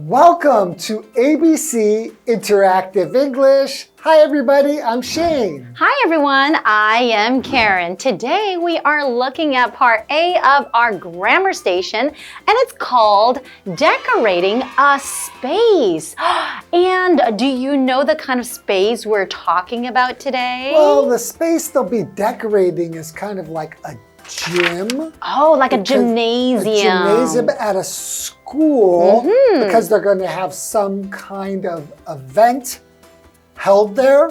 Welcome to ABC Interactive English. Hi everybody, I'm Shane. Hi everyone, I am Karen. Today we are looking at part A of our grammar station and it's called Decorating a Space. And do you know the kind of space we're talking about today? Well, the space they'll be decorating is kind of like a gym. Oh, like a gymnasium. A gymnasium at a school because they're going to have some kind of event held there.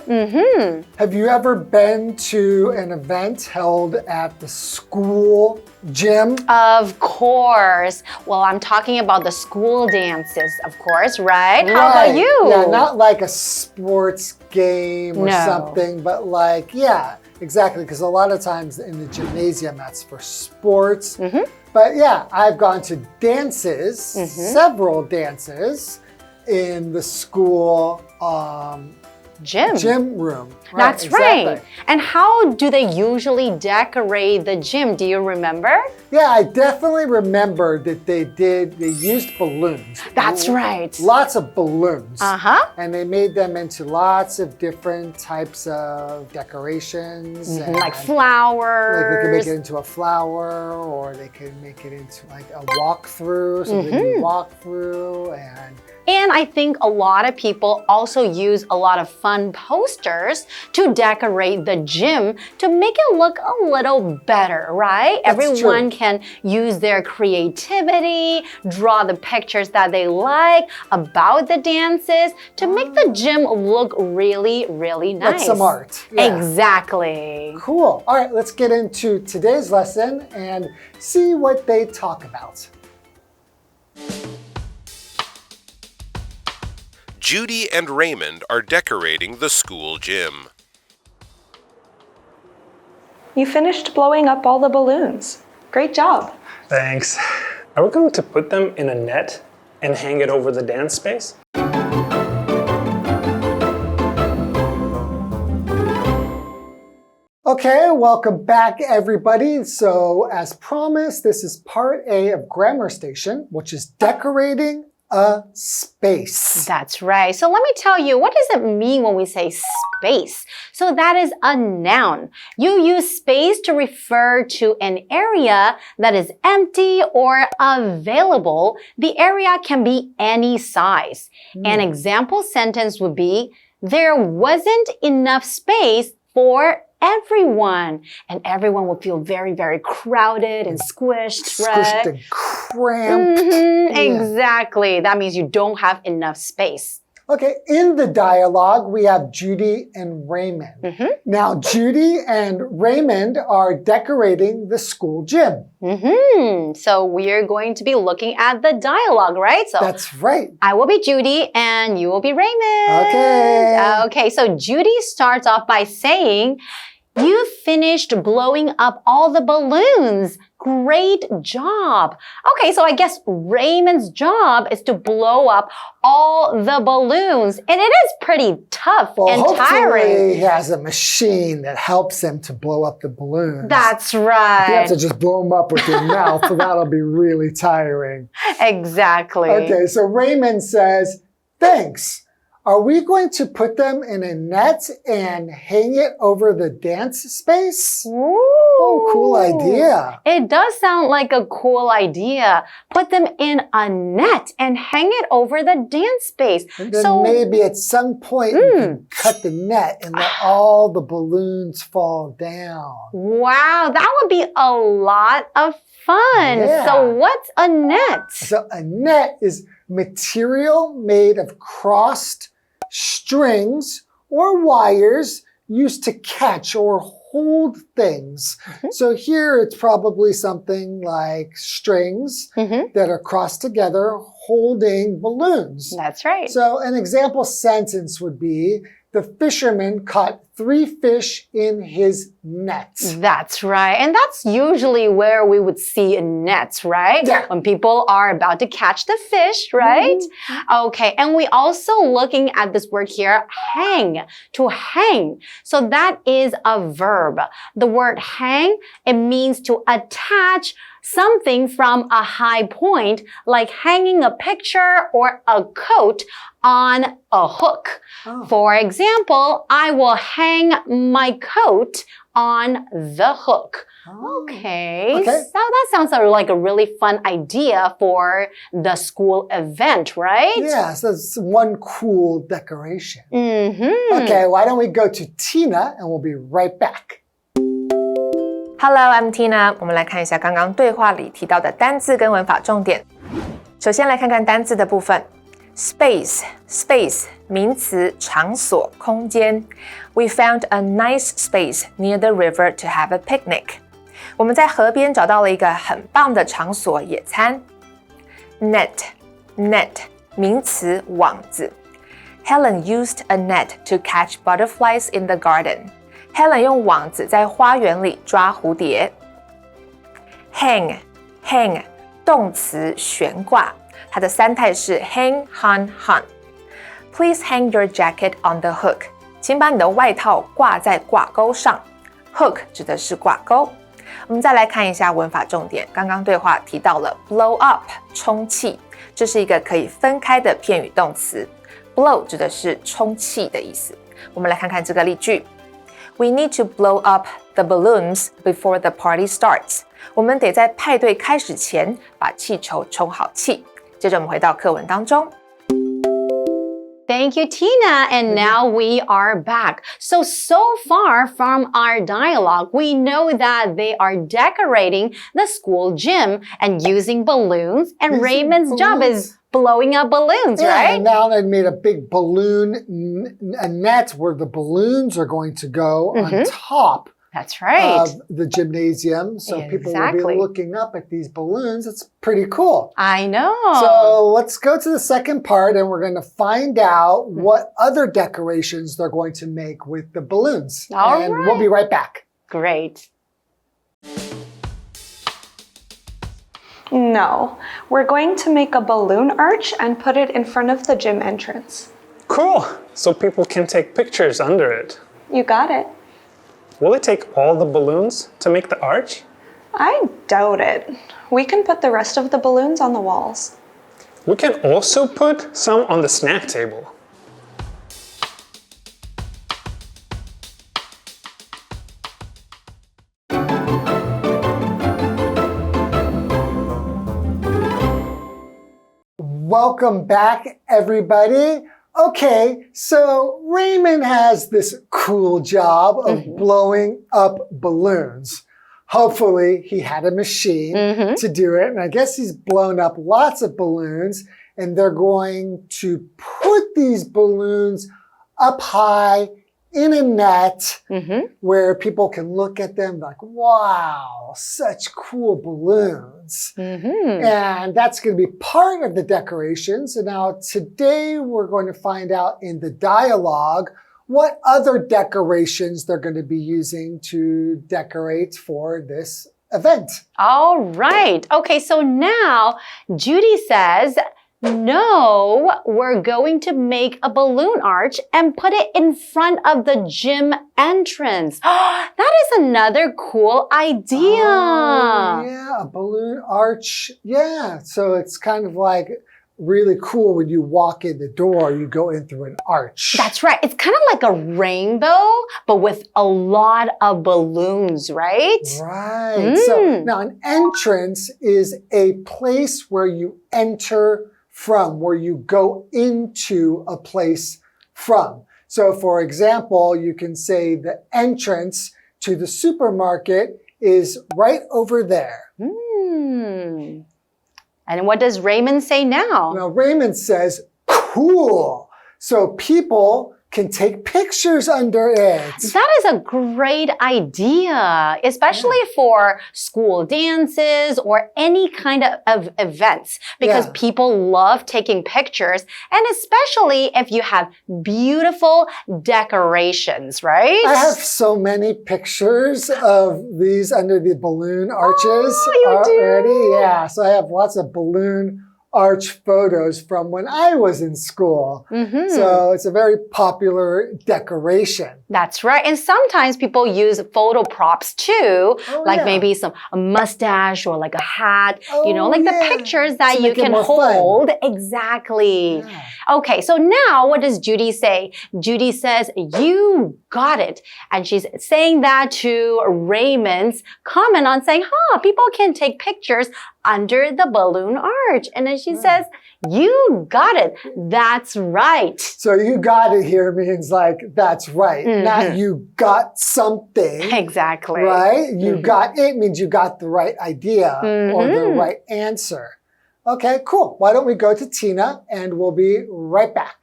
Have you ever been to an event held at the school gym? Of course. Well, I'm talking about the school dances, of course, right? How about you? Yeah, not like a sports game or something, but like, yeah, exactly. Because a lot of times in the gymnasium, that's for sports. But yeah, I've gone to dances, several dances in the school gym room. Right, That's right. And how do they usually decorate the gym? Do you remember? Yeah, I definitely remember that they used balloons. That's right. Lots of balloons. And they made them into lots of different types of decorations. And like flowers. Like they could make it into a flower, or they could make it into like a walkthrough. So they can walk through And I think a lot of people also use a lot of fun posters to decorate the gym to make it look a little better, right? Everyone can use their creativity, draw the pictures that they like about the dances to make the gym look really, really nice. Like some art. Yeah. Exactly. Cool. All right, let's get into today's lesson and see what they talk about. Judy and Raymond are decorating the school gym. You finished blowing up all the balloons. Great job. Thanks. Are we going to put them in a net and hang it over the dance space? Okay, welcome back everybody. So as promised, this is part A of Grammar Station, which is decorating a space. That's right. So let me tell you, what does it mean when we say space? So that is a noun. You use space to refer to an area that is empty or available. The area can be any size. An example sentence would be, there wasn't enough space for everyone. And everyone would feel very, very crowded and squished, right? Squished and cramped. Exactly. That means you don't have enough space. Okay, in the dialogue, we have Judy and Raymond. Now, Judy and Raymond are decorating the school gym. So we're going to be looking at the dialogue, right? So that's right. I will be Judy and you will be Raymond. Okay. Okay, so Judy starts off by saying, you finished blowing up all the balloons. Great job. Okay, so I guess Raymond's job is to blow up all the balloons. And it is pretty tough and tiring. Hopefully he has a machine that helps him to blow up the balloons. That's right. You have to just blow them up with your mouth, so that'll be really tiring. Exactly. Okay, so Raymond says, thanks. Are we going to put them in a net and hang it over the dance space? Ooh. Oh, cool idea. It does sound like a cool idea. Put them in a net and hang it over the dance space. And then maybe at some point you can cut the net and let all the balloons fall down. Wow, that would be a lot of fun. Yeah. So what's a net? So a net is material made of crossed strings or wires used to catch or hold things. So here it's probably something like strings that are crossed together holding balloons. That's right. So an example sentence would be, the fisherman caught 3 fish in his net. That's right. And that's usually where we would see nets, right? Yeah. When people are about to catch the fish, right? Okay. And we also looking at this word here, hang, to hang. So that is a verb. The word hang, it means to attach something from a high point, like hanging a picture or a coat on a hook. For example, I will hang my coat on the hook. Okay. So that sounds like a really fun idea for the school event, right? Yeah, so it's one cool decoration. Okay, why don't we go to Tina and we'll be right back. Hello, I'm Tina. 我们来看一下刚刚对话里提到的单字跟文法重点。首先来看看单字的部分。Space 名词，场所、空间。We found a nice space near the river to have a picnic. 我们在河边找到了一个很棒的场所野餐。Net 名词，网子。Helen used a net to catch butterflies in the garden. Helen 用网子在花园里抓蝴蝶。Hang 动词，悬挂。它的三态是 hang, hung. Please hang your jacket on the hook. 请把你的外套挂在挂钩上。Hook 指的是挂钩。我们再来看一下文法重点。刚刚对话提到了 blow up 充气，这是一个可以分开的片语动词。blow 指的是充气的意思。我们来看看这个例句。We need to blow up the balloons before the party starts. 我们得在派对开始前把气球充好气。接着我们回到课文当中。Thank you, Tina. And now we are back. So far from our dialogue, we know that they are decorating the school gym and using balloons. And Raymond's job is blowing up balloons, right? And now they've made a big balloon a net where the balloons are going to go on top. That's right. Of the gymnasium. So people will be looking up at these balloons. It's pretty cool. I know. So let's go to the second part and we're going to find out what other decorations they're going to make with the balloons. All and right. we'll be right back. Great. No, we're going to make a balloon arch and put it in front of the gym entrance. Cool! So people can take pictures under it. You got it. Will it take all the balloons to make the arch? I doubt it. We can put the rest of the balloons on the walls. We can also put some on the snack table. Welcome back, everybody. Okay, so Raymond has this cool job of blowing up balloons. Hopefully, he had a machine to do it. And I guess he's blown up lots of balloons. And they're going to put these balloons up high in a net where people can look at them like, wow, such cool balloons. And that's going to be part of the decorations. And now today we're going to find out in the dialogue what other decorations they're going to be using to decorate for this event. All right. Okay, so now Judy says, no, we're going to make a balloon arch and put it in front of the gym entrance. That is another cool idea. Oh, yeah, a balloon arch. Yeah, so it's kind of like really cool when you walk in the door, you go in through an arch. That's right. It's kind of like a rainbow, but with a lot of balloons, right? Right. So now an entrance is a place where you enter from, where you go into a place from. So for example, you can say the entrance to the supermarket is right over there. And what does Raymond say now? Now Raymond says, cool. So people can take pictures under it. That is a great idea, especially for school dances or any kind of events, because people love taking pictures, and especially if you have beautiful decorations, right? I have so many pictures of these under the balloon arches already. Yeah, so I have lots of balloon arch photos from when I was in school. So it's a very popular decoration. That's right. And sometimes people use photo props too, like maybe a mustache or like a hat, you know, like the pictures that you can hold. Exactly. Okay, so now what does Judy say? Judy says, you got it. And she's saying that to Raymond's comment on saying, people can take pictures under the balloon arch. And then she says, you got it. That's right. So you got it here means like, that's right. Not you got something. Exactly. Right? You got it means you got the right idea or the right answer. Okay, cool. Why don't we go to Tina and we'll be right back.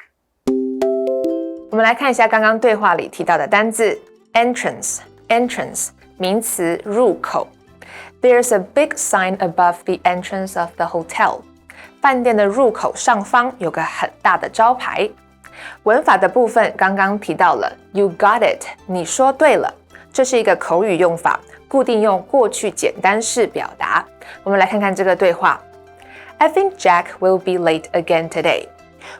我们来看一下刚刚对话里提到的单字 entrance, entrance 名词入口。There's a big sign above the entrance of the hotel. 饭店的入口上方有个很大的招牌。文法的部分刚刚提到了 You got it, 你说对了。这是一个口语用法，固定用过去简单式表达。我们来看看这个对话。I think Jack will be late again today.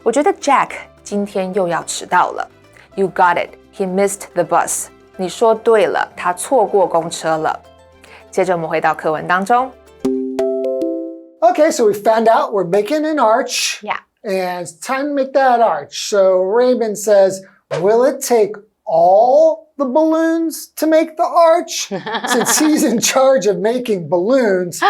我觉得 Jack 今天又要迟到了。You got it, he missed the bus. 你说对了，他错过公车了。接着我们回到课文当中。Okay, so we found out we're making an arch. Yeah. And it's time to make that arch. So Raymond says, will it take all the balloons to make the arch? Since he's in charge of making balloons,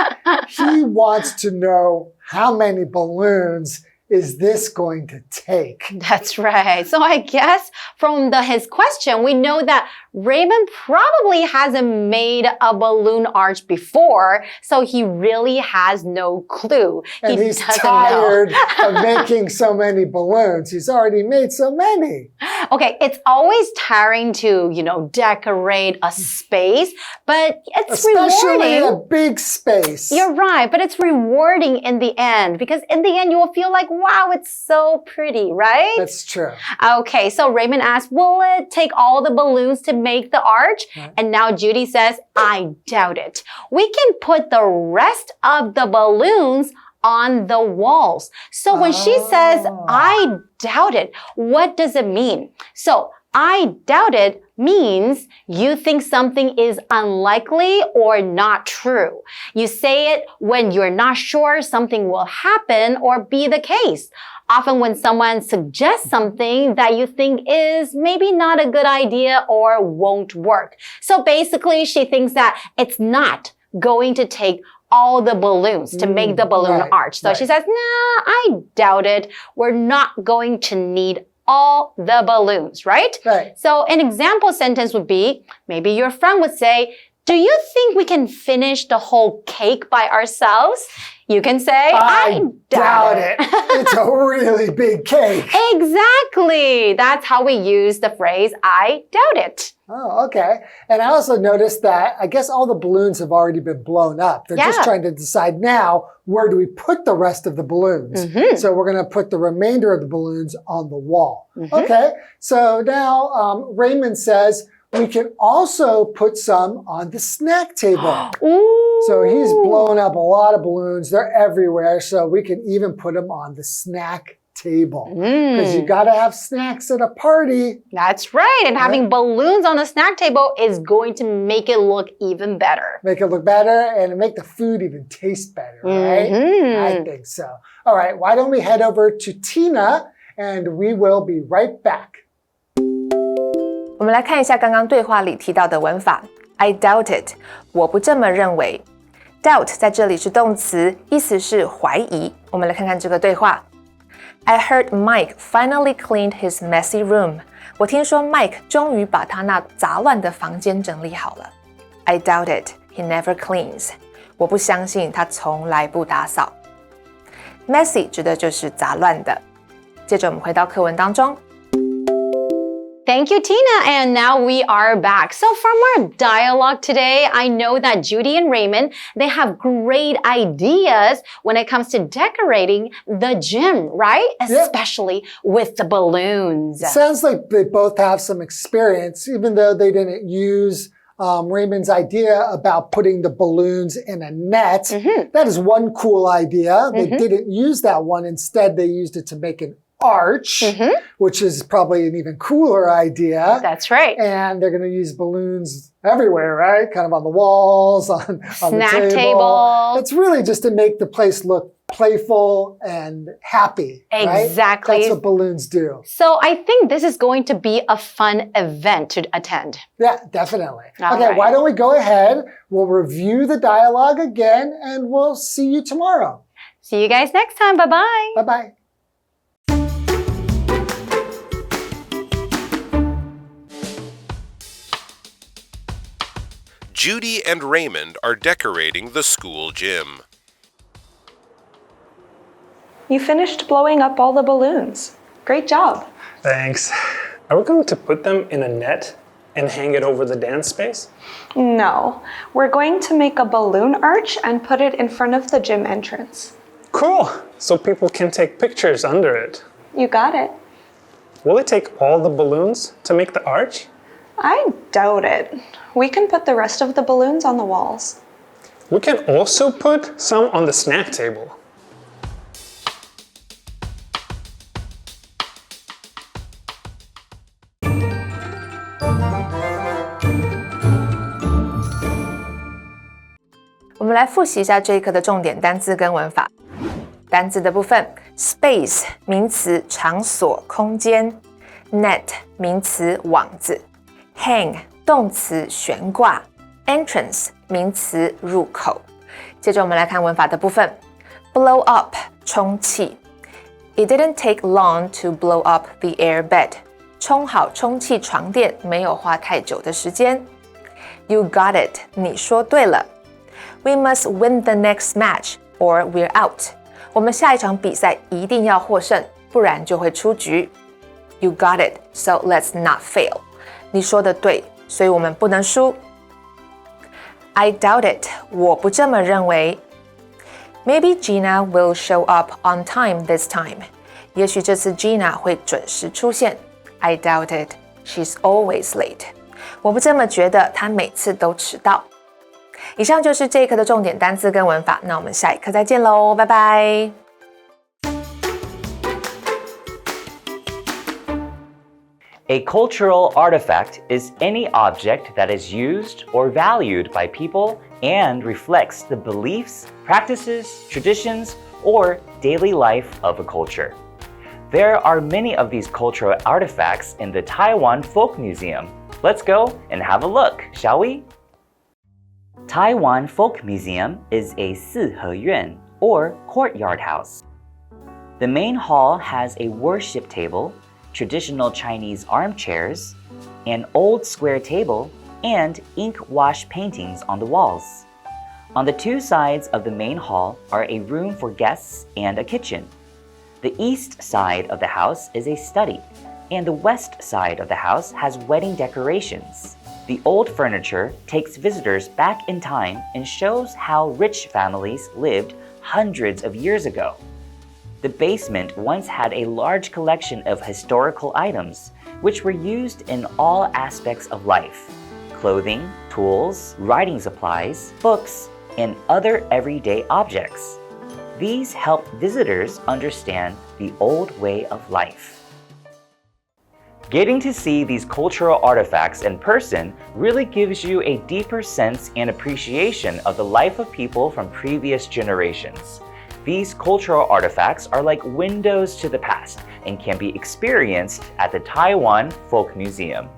he wants to know how many balloons is this going to take? That's right. So I guess from his question, we know that Raymond probably hasn't made a balloon arch before, so he really has no clue. And he's tired of making so many balloons. He's already made so many. Okay, it's always tiring to, decorate a space, but it's Especially rewarding. a big space. You're right, but it's rewarding in the end because in the end you will feel like, wow, it's so pretty, right? That's true. Okay, so Raymond asked, will it take all the balloons to make the arch? And now Judy says, I doubt it. We can put the rest of the balloons on the walls. So when she says, I doubt it, what does it mean? So I doubt it means you think something is unlikely or not true. You say it when you're not sure something will happen or be the case. Often when someone suggests something that you think is maybe not a good idea or won't work. So basically, she thinks that it's not going to take all the balloons to make the balloon arch. So she says, nah, I doubt it. We're not going to need all the balloons, right? Right. So an example sentence would be, maybe your friend would say, do you think we can finish the whole cake by ourselves? You can say, I doubt it. It's a really big cake. Exactly. That's how we use the phrase, I doubt it. Oh, okay. And I also noticed that I guess all the balloons have already been blown up. They're just trying to decide now, where do we put the rest of the balloons? So we're going to put the remainder of the balloons on the wall. Okay. So now Raymond says, we can also put some on the snack table. So he's blown up a lot of balloons. They're everywhere. So we can even put them on the snack table. Because you got to have snacks at a party. That's right. And having balloons on the snack table is going to make it look even better. Make it look better and make the food even taste better, right? I think so. All right. Why don't we head over to Tina and we will be right back. 我们来看一下刚刚对话里提到的文法 I doubt it 我不这么认为 doubt 在这里是动词意思是怀疑我们来看看这个对话 I heard Mike finally cleaned his messy room 我听说 Mike 终于把他那杂乱的房间整理好了 I doubt it he never cleans 我不相信他从来不打扫 Messy 指的就是杂乱的接着我们回到课文当中 Thank you, Tina. And now we are back. So from our dialogue today, I know that Judy and Raymond, they have great ideas when it comes to decorating the gym, right? Especially with the balloons. Sounds like they both have some experience, even though they didn't use Raymond's idea about putting the balloons in a net. That is one cool idea. They didn't use that one. Instead, they used it to make an arch, which is probably an even cooler idea. That's right. And they're going to use balloons everywhere, right? Kind of on the walls, on the table. It's really just to make the place look playful and happy. Exactly. Right? That's what balloons do. So I think this is going to be a fun event to attend. Yeah, definitely. All okay, right. why don't we go ahead, we'll review the dialogue again, and we'll see you tomorrow. See you guys next time. Bye-bye. Bye-bye. Judy and Raymond are decorating the school gym. You finished blowing up all the balloons. Great job. Thanks. Are we going to put them in a net and hang it over the dance space? No, we're going to make a balloon arch and put it in front of the gym entrance. Cool! So people can take pictures under it. You got it. Will it take all the balloons to make the arch? I doubt it. We can put the rest of the balloons on the walls. We can also put some on the snack table.我们来复习一下这一课的重点单字跟文法。单字的部分 ，space 名词场所、空间 ，net 名词网子 ，hang 动词悬挂 ，entrance 名词入口。接着我们来看文法的部分 ，blow up 充气 ，It didn't take long to blow up the air bed。充好充气床垫没有花太久的时间。You got it， 你说对了。We must win the next match or we're out. 我们下一场比赛一定要获胜，不然就会出局。You got it, so let's not fail. 你说的对，所以我们不能输。I doubt it. 我不这么认为。Maybe Gina will show up on time this time. 也许这次 Gina 会准时出现。I doubt it. She's always late. 我不这么觉得，她每次都迟到。以上就是这一课的重点单字跟文法，那我们下一课再见喽，拜拜。A cultural artifact is any object that is used or valued by people and reflects the beliefs, practices, traditions, or daily life of a culture. There are many of these cultural artifacts in the Taiwan Folk Museum. Let's go and have a look, shall we? Taiwan Folk Museum is a 四合院 or courtyard house. The main hall has a worship table, traditional Chinese armchairs, an old square table, and ink wash paintings on the walls. On the two sides of the main hall are a room for guests and a kitchen. The east side of the house is a study, and the west side of the house has wedding decorations. The old furniture takes visitors back in time and shows how rich families lived hundreds of years ago. The basement once had a large collection of historical items, which were used in all aspects of life: clothing, tools, writing supplies, books, and other everyday objects. These help visitors understand the old way of life. Getting to see these cultural artifacts in person really gives you a deeper sense and appreciation of the life of people from previous generations. These cultural artifacts are like windows to the past and can be experienced at the Taiwan Folk Museum.